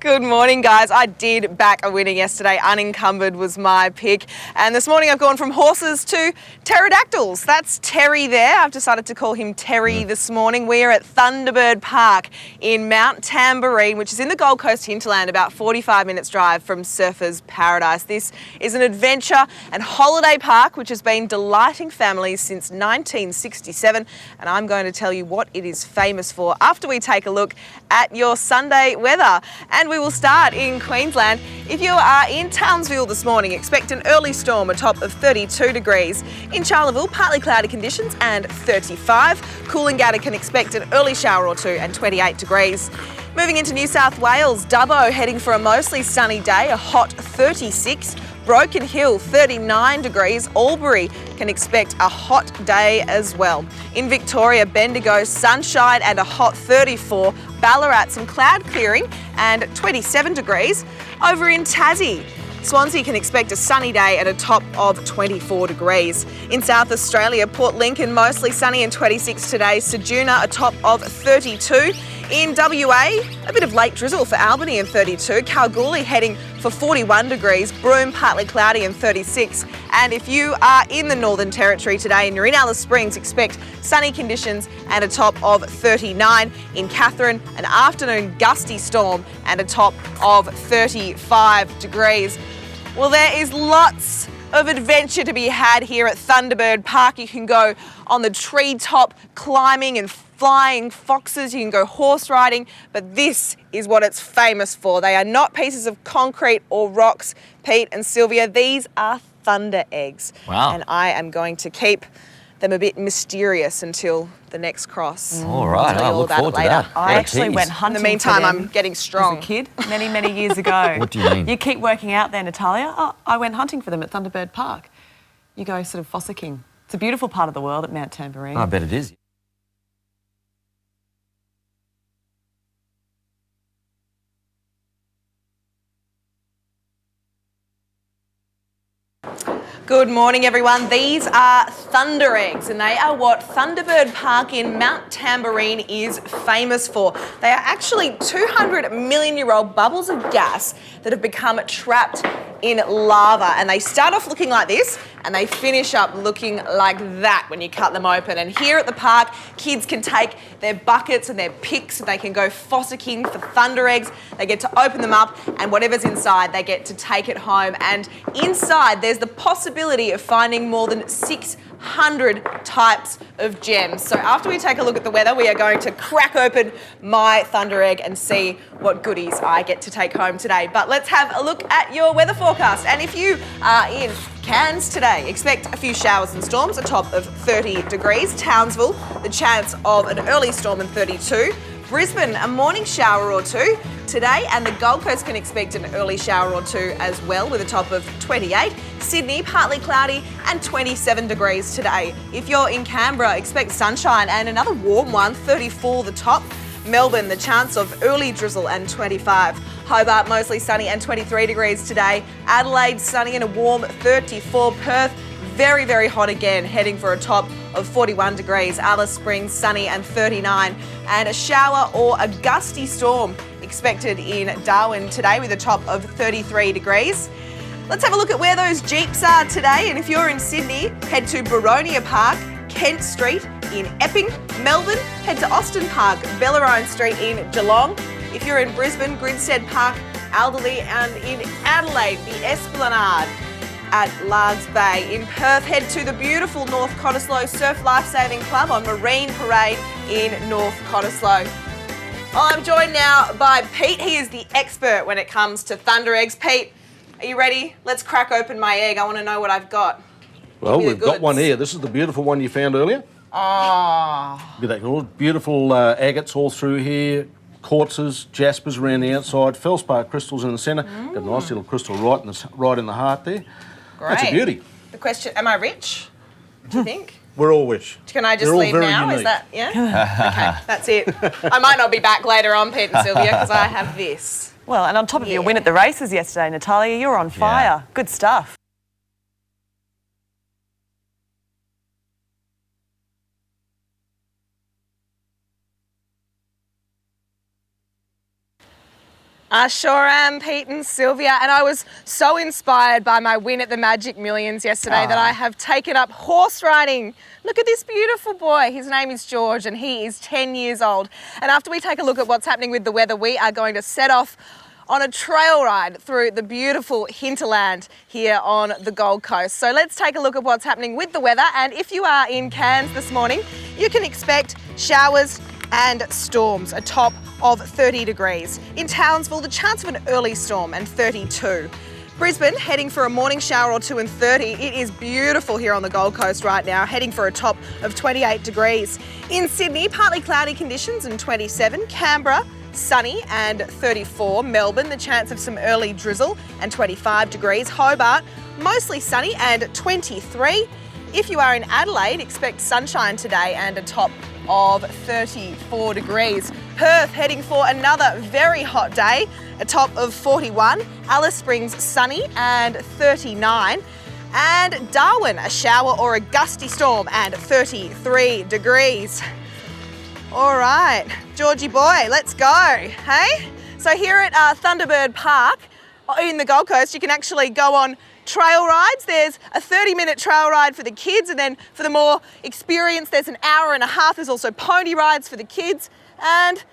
Good morning, guys. I did back a winner yesterday. Unencumbered was my pick. And this morning I've gone from horses to pterodactyls. That's Terry there. I've decided to call him Terry this morning. We are at Thunderbird Park in Mount Tamborine, which is in the Gold Coast hinterland, about 45 minutes drive from Surfers Paradise. This is an adventure and holiday park which has been delighting families since 1967. And I'm going to tell you what it is famous for after we take a look at your Sunday weather. And we will start in Queensland. If you are in Townsville this morning, expect an early storm, a top of 32 degrees. In Charleville, partly cloudy conditions and 35. Coolangatta can expect an early shower or two and 28 degrees. Moving into New South Wales, Dubbo heading for a mostly sunny day, a hot 36. Broken Hill, 39 degrees. Albury can expect a hot day as well. In Victoria, Bendigo, sunshine and a hot 34. Ballarat, some cloud clearing and 27 degrees. Over in Tassie, Swansea can expect a sunny day at a top of 24 degrees. In South Australia, Port Lincoln, mostly sunny and 26 today. Ceduna, a top of 32. In WA, a bit of late drizzle for Albany and 32. Kalgoorlie heading for 41 degrees. Broome, partly cloudy and 36. And if you are in the Northern Territory today and you're in Alice Springs, expect sunny conditions and a top of 39. In Katherine, an afternoon gusty storm and a top of 35 degrees. Well, there is lots of adventure to be had here at Thunderbird Park. You can go on the treetop climbing and flying foxes, you can go horse riding, but this is what it's famous for. They are not pieces of concrete or rocks, Pete and Sylvia. These are thunder eggs. Wow. And I am going to keep them a bit mysterious until the next cross. All right, I look forward to that. I actually went hunting. In the meantime, for them I'm getting strong. As a kid, many years ago. What do you mean? You keep working out there, Natalia. Oh, I went hunting for them at Thunderbird Park. You go sort of fossicking. It's a beautiful part of the world at Mount Tamborine. I bet it is. Good morning, everyone. These are thunder eggs, and they are what Thunderbird Park in Mount Tamborine is famous for. They are actually 200 million-year-old bubbles of gas that have become trapped in lava, and they start off looking like this and they finish up looking like that when you cut them open. And here at the park, kids can take their buckets and their picks and they can go fossicking for thunder eggs. They get to open them up and whatever's inside, they get to take it home. And inside, there's the possibility of finding more than 600 types of gems. So after we take a look at the weather, we are going to crack open my thunder egg and see what goodies I get to take home today. But let's have a look at your weather forecast. And if you are in Cairns today, expect a few showers and storms, a top of 30 degrees. Townsville, the chance of an early storm and 32. Brisbane, a morning shower or two today, and the Gold Coast can expect an early shower or two as well with a top of 28. Sydney, partly cloudy and 27 degrees today. If you're in Canberra, expect sunshine and another warm one, 34 the top. Melbourne, the chance of early drizzle and 25. Hobart, mostly sunny and 23 degrees today. Adelaide, sunny and a warm 34. Perth, very hot again, heading for a top of 41 degrees. Alice Springs, sunny and 39. And a shower or a gusty storm expected in Darwin today with a top of 33 degrees. Let's have a look at where those Jeeps are today. And if you're in Sydney, head to Boronia Park, Kent Street in Epping. Melbourne, head to Austin Park, Bellarine Street in Geelong. If you're in Brisbane, Grinstead Park, Alderley, and in Adelaide, the Esplanade at Largs Bay. In Perth, head to the beautiful North Cottesloe Surf Lifesaving Club on Marine Parade in North Cottesloe. I'm joined now by Pete. He is the expert when it comes to thunder eggs. Pete, are you ready? Let's crack open my egg. I want to know what I've got. Well, we've got one here. This is the beautiful one you found earlier. Oh. Look at that, beautiful agates all through here, quartzes, jaspers around the outside, feldspar crystals in the centre. Got a nice little crystal right in the heart there. Great. That's a beauty. The question, am I rich? Do you think? We're all wish. Can I just They're all leave very now? unique. Is that, yeah? Okay, that's it. I might not be back later on, Pete and Sylvia, because I have this. Well, and on top of your win at the races yesterday, Natalia, you're on fire. Good stuff. I sure am, Pete and Sylvia, and I was so inspired by my win at the Magic Millions yesterday that I have taken up horse riding. Look at this beautiful boy. His name is George and he is 10 years old. And after we take a look at what's happening with the weather, we are going to set off on a trail ride through the beautiful hinterland here on the Gold Coast. So let's take a look at what's happening with the weather. And if you are in Cairns this morning, you can expect showers and storms, a top of 30 degrees. In Townsville, the chance of an early storm and 32. Brisbane, heading for a morning shower or two and 30. It is beautiful here on the Gold Coast right now, heading for a top of 28 degrees. In Sydney, partly cloudy conditions and 27. Canberra, sunny and 34. Melbourne, the chance of some early drizzle and 25 degrees. Hobart, mostly sunny and 23. If you are in Adelaide, expect sunshine today and a top of 34 degrees. Perth heading for another very hot day, a top of 41. Alice Springs sunny and 39. And Darwin, a shower or a gusty storm and 33 degrees. All right, Georgie boy, let's go, hey? So here at Thunderbird Park in the Gold Coast, you can actually go on trail rides. There's a 30-minute trail ride for the kids, and then for the more experienced, there's an hour and a half. There's also pony rides for the kids, and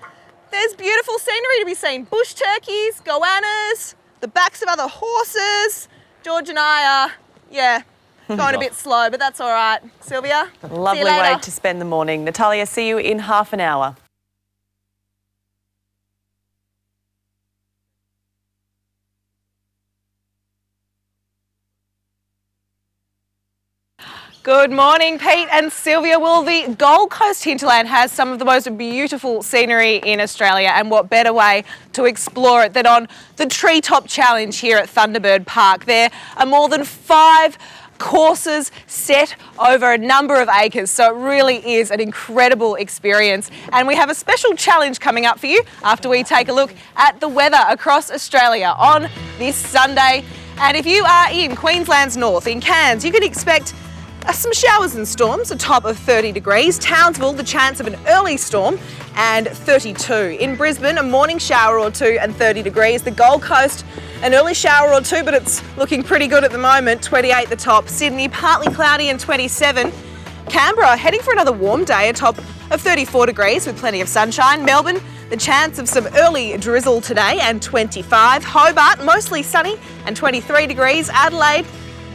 there's beautiful scenery to be seen. Bush turkeys, goannas, the backs of other horses. George and I are, going a bit slow, but that's all right. Sylvia, Lovely way to spend the morning. Natalia, see you in half an hour. Good morning, Pete and Sylvia. Well, the Gold Coast hinterland has some of the most beautiful scenery in Australia, and what better way to explore it than on the Treetop Challenge here at Thunderbird Park. There are more than 5 courses set over a number of acres, so it really is an incredible experience. And we have a special challenge coming up for you after we take a look at the weather across Australia on this Sunday. And if you are in Queensland's north, in Cairns, you can expect some showers and storms, a top of 30 degrees. Townsville, the chance of an early storm and 32. In Brisbane, a morning shower or two and 30 degrees. The Gold Coast, an early shower or two, but it's looking pretty good at the moment, 28 the top. Sydney, partly cloudy and 27. Canberra, heading for another warm day, a top of 34 degrees with plenty of sunshine. Melbourne, the chance of some early drizzle today and 25. Hobart, mostly sunny and 23 degrees. Adelaide,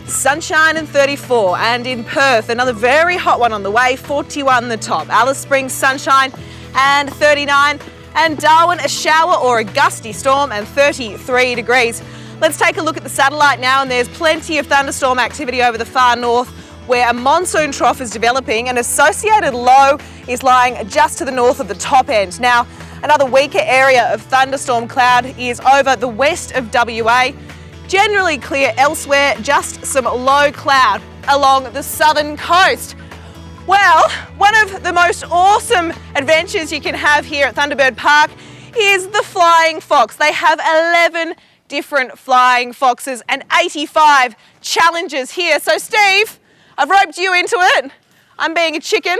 sunshine and 34. And in Perth, another very hot one on the way, 41 the top. Alice Springs, sunshine and 39. And Darwin, a shower or a gusty storm and 33 degrees. Let's take a look at the satellite now, and there's plenty of thunderstorm activity over the far north where a monsoon trough is developing. An associated low is lying just to the north of the top end. Now, another weaker area of thunderstorm cloud is over the west of WA. Generally clear elsewhere, just some low cloud along the southern coast. Well, one of the most awesome adventures you can have here at Thunderbird Park is the flying fox. They have 11 different flying foxes and 85 challenges here. So Steve, I've roped you into it. I'm being a chicken.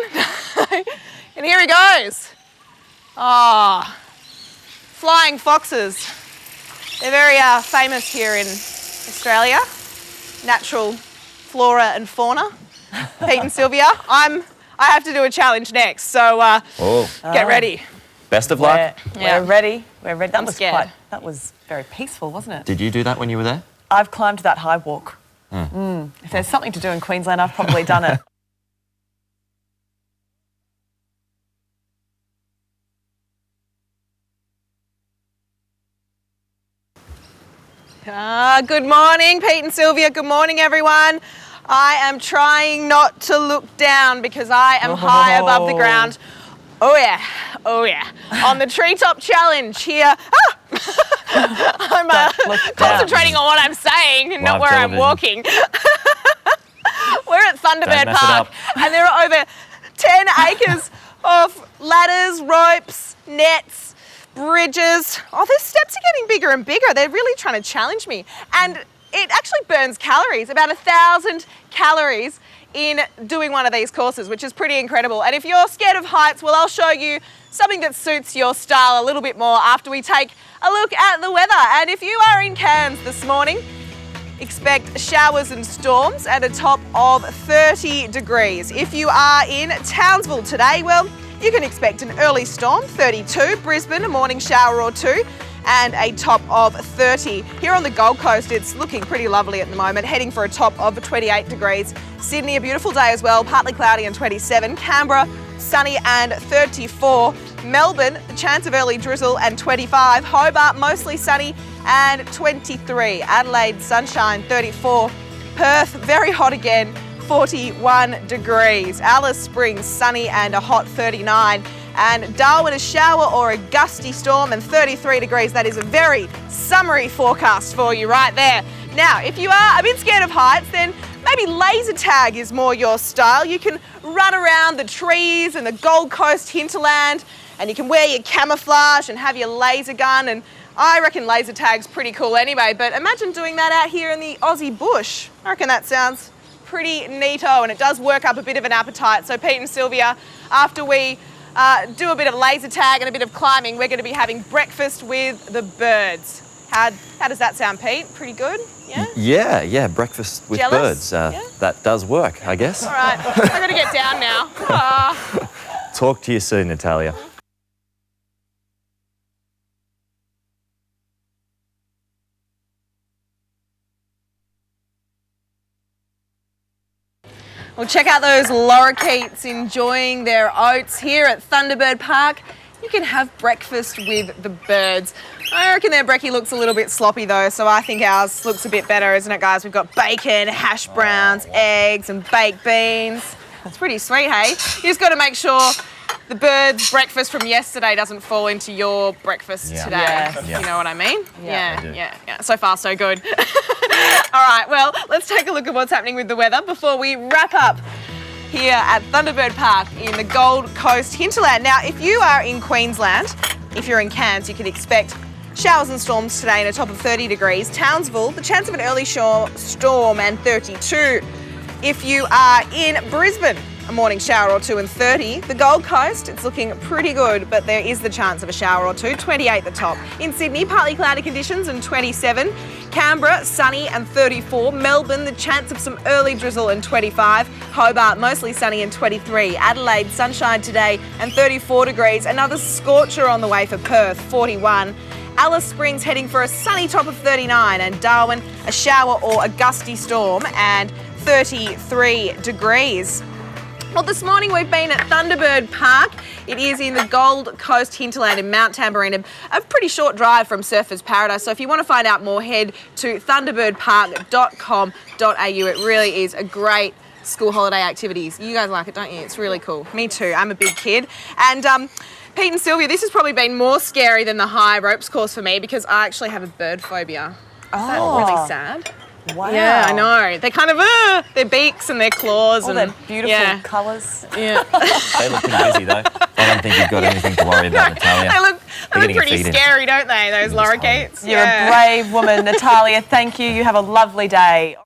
And here he goes. Flying foxes. They're very famous here in Australia. Natural flora and fauna. Pete and Sylvia, I have to do a challenge next, so get ready. Best of luck. We're ready. We're ready. I'm scared. That was very peaceful, wasn't it? Did you do that when you were there? I've climbed that high walk. If there's something to do in Queensland, I've probably done it. Good morning, Pete and Sylvia. Good morning, everyone. I am trying not to look down because I am high above the ground. Oh yeah. On the Treetop Challenge here. I'm concentrating on what I'm saying and not where I'm walking. We're at Thunderbird Park and there are over 10 acres of ladders, ropes, nets, bridges. Oh, these steps are getting bigger and bigger. They're really trying to challenge me. And it actually burns calories, about 1,000 calories in doing one of these courses, which is pretty incredible. And if you're scared of heights, well, I'll show you something that suits your style a little bit more after we take a look at the weather. And if you are in Cairns this morning, expect showers and storms at a top of 30 degrees. If you are in Townsville today, well, you can expect an early storm, 32. Brisbane, a morning shower or two, and a top of 30. Here on the Gold Coast, it's looking pretty lovely at the moment, heading for a top of 28 degrees. Sydney, a beautiful day as well, partly cloudy and 27. Canberra, sunny and 34. Melbourne, the chance of early drizzle and 25. Hobart, mostly sunny and 23. Adelaide, sunshine, 34. Perth, very hot again, 41 degrees. Alice Springs, sunny and a hot 39. And Darwin, a shower or a gusty storm and 33 degrees. That is a very summery forecast for you right there. Now, if you are a bit scared of heights, then maybe laser tag is more your style. You can run around the trees and the Gold Coast hinterland, and you can wear your camouflage and have your laser gun. And I reckon laser tag's pretty cool anyway, but imagine doing that out here in the Aussie bush. I reckon that sounds pretty neato, and it does work up a bit of an appetite. So Pete and Sylvia, after we do a bit of laser tag and a bit of climbing, we're going to be having breakfast with the birds. How does that sound, Pete? Pretty good? Yeah? Yeah, breakfast with Jealous? birds. That does work, I guess. All right, I've got to get down now. Talk to you soon, Natalia. Well, check out those lorikeets enjoying their oats here at Thunderbird Park. You can have breakfast with the birds. I reckon their brekkie looks a little bit sloppy though, so I think ours looks a bit better, isn't it, guys? We've got bacon, hash browns, eggs and baked beans. It's pretty sweet, hey? You just got to make sure the bird's breakfast from yesterday doesn't fall into your breakfast today. Yes. You know what I mean? Yeah. Yeah. So far, so good. All right, well, let's take a look at what's happening with the weather before we wrap up here at Thunderbird Park in the Gold Coast hinterland. Now, if you are in Queensland, if you're in Cairns, you can expect showers and storms today in a top of 30 degrees. Townsville, the chance of an early storm and 32. If you are in Brisbane, a morning shower or two and 30. The Gold Coast, it's looking pretty good, but there is the chance of a shower or two, 28 the top. In Sydney, partly cloudy conditions and 27. Canberra, sunny and 34. Melbourne, the chance of some early drizzle and 25. Hobart, mostly sunny and 23. Adelaide, sunshine today and 34 degrees. Another scorcher on the way for Perth, 41. Alice Springs heading for a sunny top of 39, and Darwin, a shower or a gusty storm and 33 degrees. Well, this morning we've been at Thunderbird Park. It is in the Gold Coast hinterland in Mount Tamborine, a pretty short drive from Surfers Paradise. So if you want to find out more, head to thunderbirdpark.com.au. It really is a great school holiday activities. You guys like it, don't you? It's really cool. Me too. I'm a big kid. And Pete and Sylvia, this has probably been more scary than the high ropes course for me because I actually have a bird phobia. Is that really sad? Wow. Yeah, I know. They kind of, their beaks and their claws. All and their beautiful colours. Yeah. They look pretty busy, though. I don't think you've got anything to worry about, Natalia. They look getting a pretty feed in. scary, don't they, those lorikeets? You're a brave woman, Natalia. Thank you. You have a lovely day.